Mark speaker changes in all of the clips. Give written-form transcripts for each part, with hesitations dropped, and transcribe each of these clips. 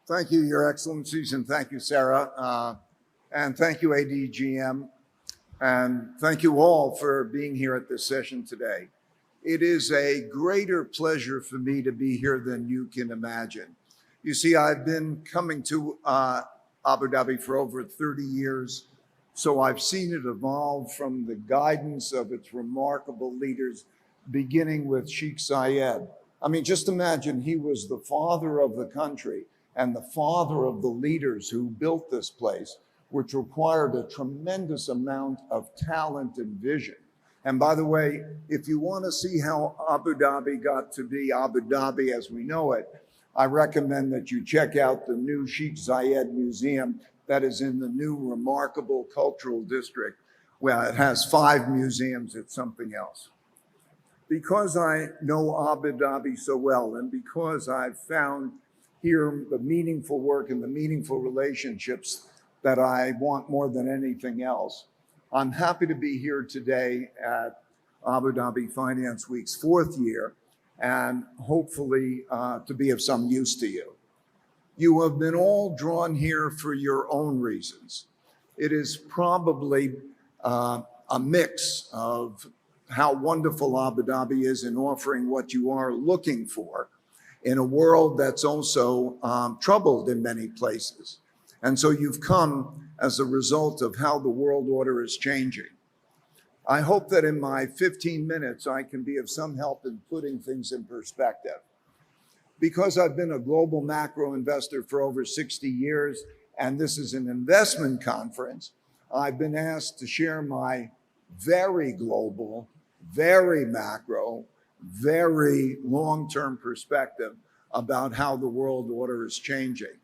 Speaker 1: Thank you, Your Excellencies, and thank you, Sarah, and thank you, ADGM, and thank you all for being here at this session today. It is a greater pleasure for me to be here than you can imagine. You see, I've been coming to Abu Dhabi for over 30 years, so I've seen it evolve from the guidance of its remarkable leaders, beginning with Sheikh Zayed. I mean, just imagine he was the father of the country and the father of the leaders who built this place, which required a tremendous amount of talent and vision. And by the way, if you want to see how Abu Dhabi got to be Abu Dhabi as we know it, I recommend that you check out the new Sheikh Zayed Museum that is in the new remarkable cultural district, where it has 5 museums. It's something else. Because I know Abu Dhabi so well, and because I've found here the meaningful work and the meaningful relationships that I want more than anything else, I'm happy to be here today at Abu Dhabi Finance Week's 4th year, and hopefully to be of some use to you. You have been all drawn here for your own reasons. It is probably a mix of how wonderful Abu Dhabi is in offering what you are looking for in a world that's also troubled in many places. And so you've come as a result of how the world order is changing. I hope that in my 15 minutes, I can be of some help in putting things in perspective. Because I've been a global macro investor for over 60 years, and this is an investment conference, I've been asked to share my very global, very macro, very long-term perspective about how the world order is changing.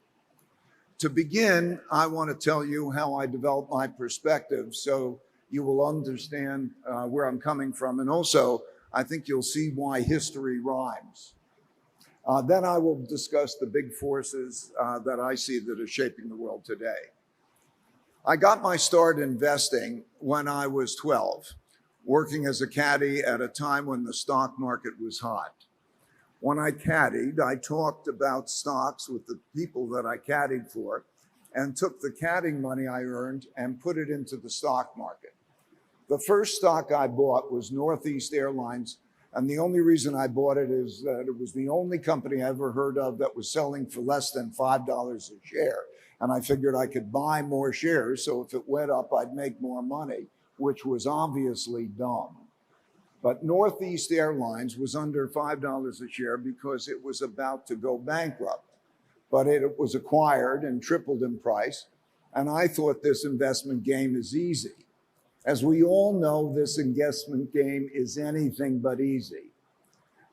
Speaker 1: To begin, I want to tell you how I developed my perspective so you will understand where I'm coming from. And also, I think you'll see why history rhymes. Then I will discuss the big forces that I see that are shaping the world today. I got my start investing when I was 12, working as a caddy at a time when the stock market was hot. When I caddied, I talked about stocks with the people that I caddied for and took the caddying money I earned and put it into the stock market. The first stock I bought was Northeast Airlines, and the only reason I bought it is that it was the only company I ever heard of that was selling for less than $5 a share. And I figured I could buy more shares, so if it went up, I'd make more money, which was obviously dumb. But Northeast Airlines was under $5 a share because it was about to go bankrupt. But it was acquired and tripled in price. And I thought this investment game is easy. As we all know, this investment game is anything but easy.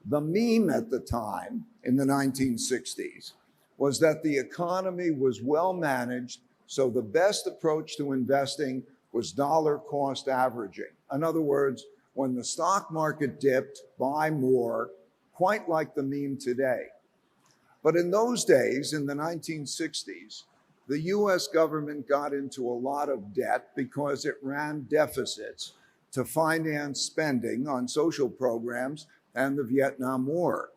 Speaker 1: The meme at the time, in the 1960s, was that the economy was well managed, so the best approach to investing was dollar cost averaging. In other words, when the stock market dipped, buy more, quite like the meme today. But in those days, in the 1960s, the US government got into a lot of debt because it ran deficits to finance spending on social programs and the Vietnam War.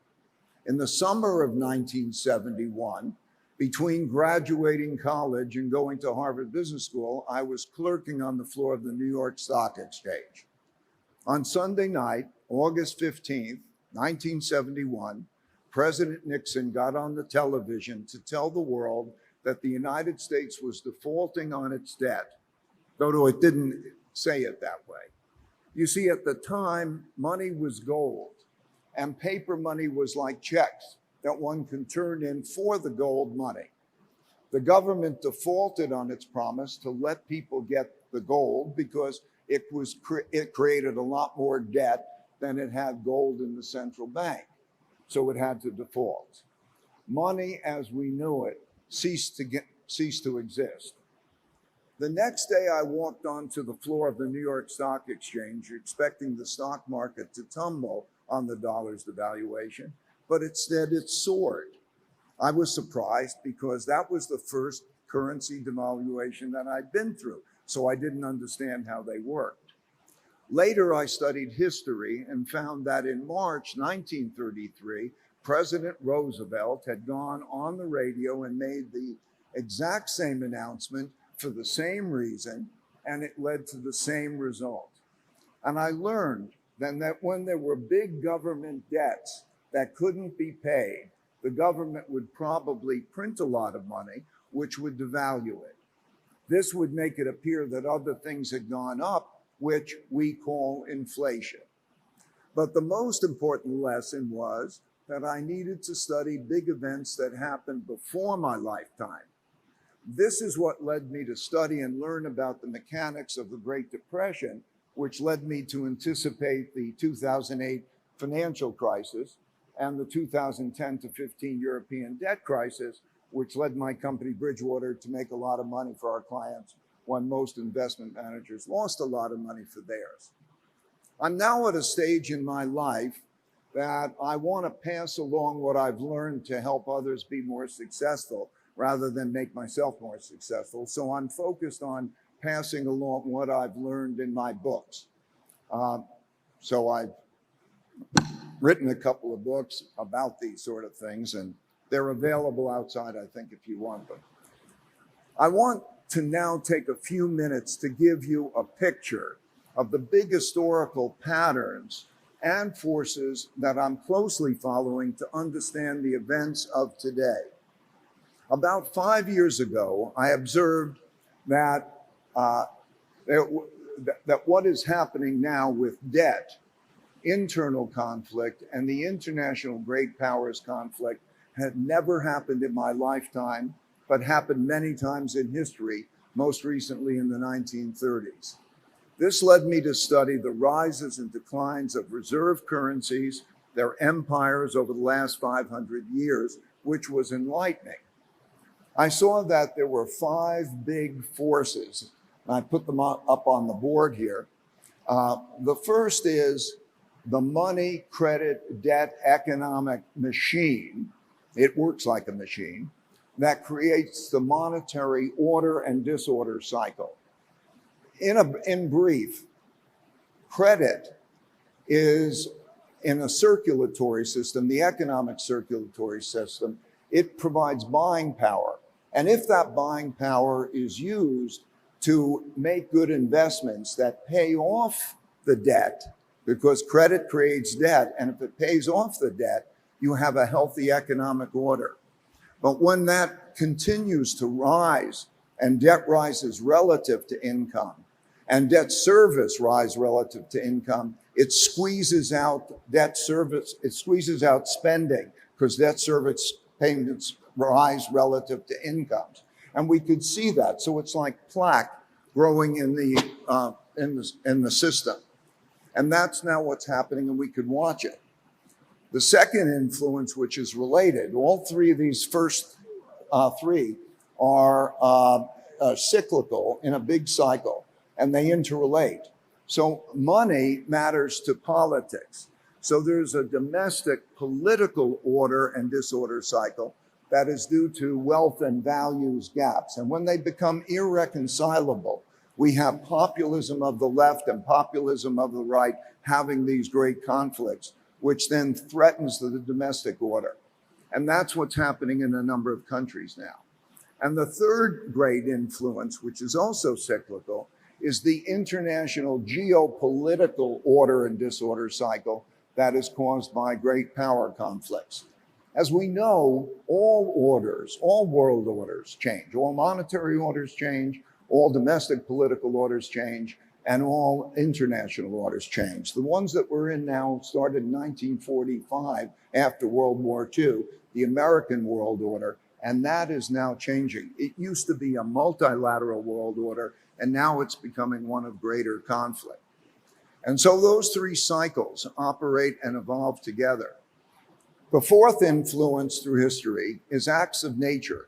Speaker 1: In the summer of 1971, between graduating college and going to Harvard Business School, I was clerking on the floor of the New York Stock Exchange. On Sunday night, August 15th, 1971, President Nixon got on the television to tell the world that the United States was defaulting on its debt, though it didn't say it that way. You see, at the time, money was gold, and paper money was like checks that one can turn in for the gold money. The government defaulted on its promise to let people get the gold because it created a lot more debt than it had gold in the central bank. So it had to default. Money as we knew it ceased to exist. The next day I walked onto the floor of the New York Stock Exchange expecting the stock market to tumble on the dollar's devaluation, but instead it soared. I was surprised because that was the first currency devaluation that I'd been through, so I didn't understand how they worked. Later, I studied history and found that in March 1933, President Roosevelt had gone on the radio and made the exact same announcement for the same reason, and it led to the same result. And I learned then that when there were big government debts that couldn't be paid, the government would probably print a lot of money, which would devalue it. This would make it appear that other things had gone up, which we call inflation. But the most important lesson was that I needed to study big events that happened before my lifetime. This is what led me to study and learn about the mechanics of the Great Depression, which led me to anticipate the 2008 financial crisis and the 2010 to 15 European debt crisis, which led my company Bridgewater to make a lot of money for our clients when most investment managers lost a lot of money for theirs. I'm now at a stage in my life that I want to pass along what I've learned to help others be more successful rather than make myself more successful. So I'm focused on passing along what I've learned in my books. So I've written a couple of books about these sort of things, and they're available outside, I think, if you want them. I want to now take a few minutes to give you a picture of the big historical patterns and forces that I'm closely following to understand the events of today. About 5 years ago, I observed that what is happening now with debt, internal conflict, and the international great powers conflict had never happened in my lifetime, but happened many times in history, most recently in the 1930s. This led me to study the rises and declines of reserve currencies, their empires over the last 500 years, which was enlightening. I saw that there were 5 big forces. I put them up on the board here. The first is the money, credit, debt, economic machine. It works like a machine that creates the monetary order and disorder cycle. In brief, credit is in a circulatory system, the economic circulatory system. It provides buying power. And if that buying power is used to make good investments that pay off the debt, because credit creates debt, and if it pays off the debt, you have a healthy economic order. But when that continues to rise and debt rises relative to income and debt service rise relative to income, it squeezes out debt service, it squeezes out spending because debt service payments rise relative to incomes. And we could see that. So it's like plaque growing in the system. And that's now what's happening, and we could watch it. The second influence, which is related, all three of these first three are cyclical in a big cycle, and they interrelate. So money matters to politics. So there's a domestic political order and disorder cycle that is due to wealth and values gaps. And when they become irreconcilable, we have populism of the left and populism of the right having these great conflicts, which then threatens the domestic order. And that's what's happening in a number of countries now. And the third great influence, which is also cyclical, is the international geopolitical order and disorder cycle that is caused by great power conflicts. As we know, all orders, all world orders change, all monetary orders change, all domestic political orders change, and all international orders change. The ones that we're in now started in 1945 after World War II, the American world order, and that is now changing. It used to be a multilateral world order, and now it's becoming one of greater conflict. And so those three cycles operate and evolve together. The fourth influence through history is acts of nature.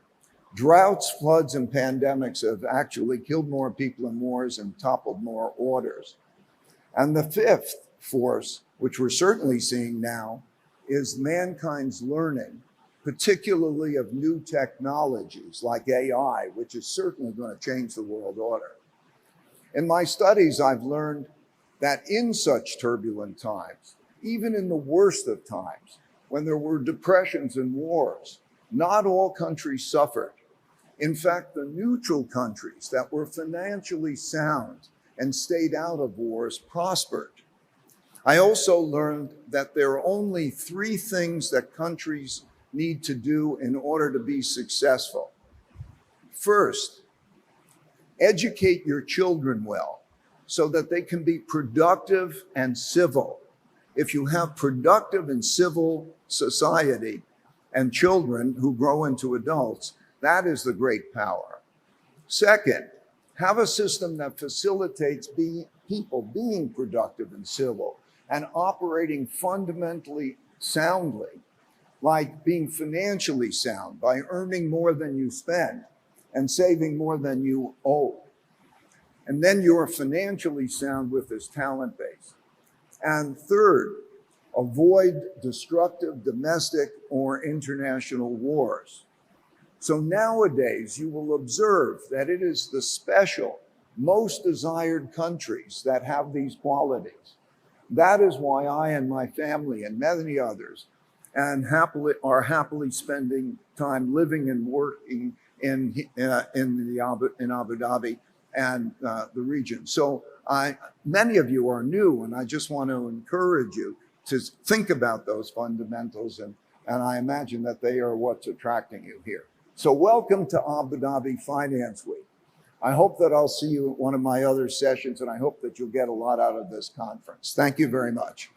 Speaker 1: Droughts, floods, and pandemics have actually killed more people in wars and toppled more orders. And the fifth force, which we're certainly seeing now, is mankind's learning, particularly of new technologies like AI, which is certainly going to change the world order. In my studies, I've learned that in such turbulent times, even in the worst of times, when there were depressions and wars, not all countries suffered. In fact, the neutral countries that were financially sound and stayed out of wars prospered. I also learned that there are only three things that countries need to do in order to be successful. First, educate your children well so that they can be productive and civil. If you have productive and civil society and children who grow into adults, that is the great power. Second, have a system that facilitates people being productive and civil and operating fundamentally soundly, like being financially sound by earning more than you spend and saving more than you owe. And then you're financially sound with this talent base. And third, avoid destructive domestic or international wars. So nowadays, you will observe that it is the special, most desired countries that have these qualities. That is why I and my family and many others are happily spending time living and working in Abu Dhabi and the region. So many of you are new, and I just want to encourage you to think about those fundamentals, and I imagine that they are what's attracting you here. So welcome to Abu Dhabi Finance Week. I hope that I'll see you at one of my other sessions, and I hope that you'll get a lot out of this conference. Thank you very much.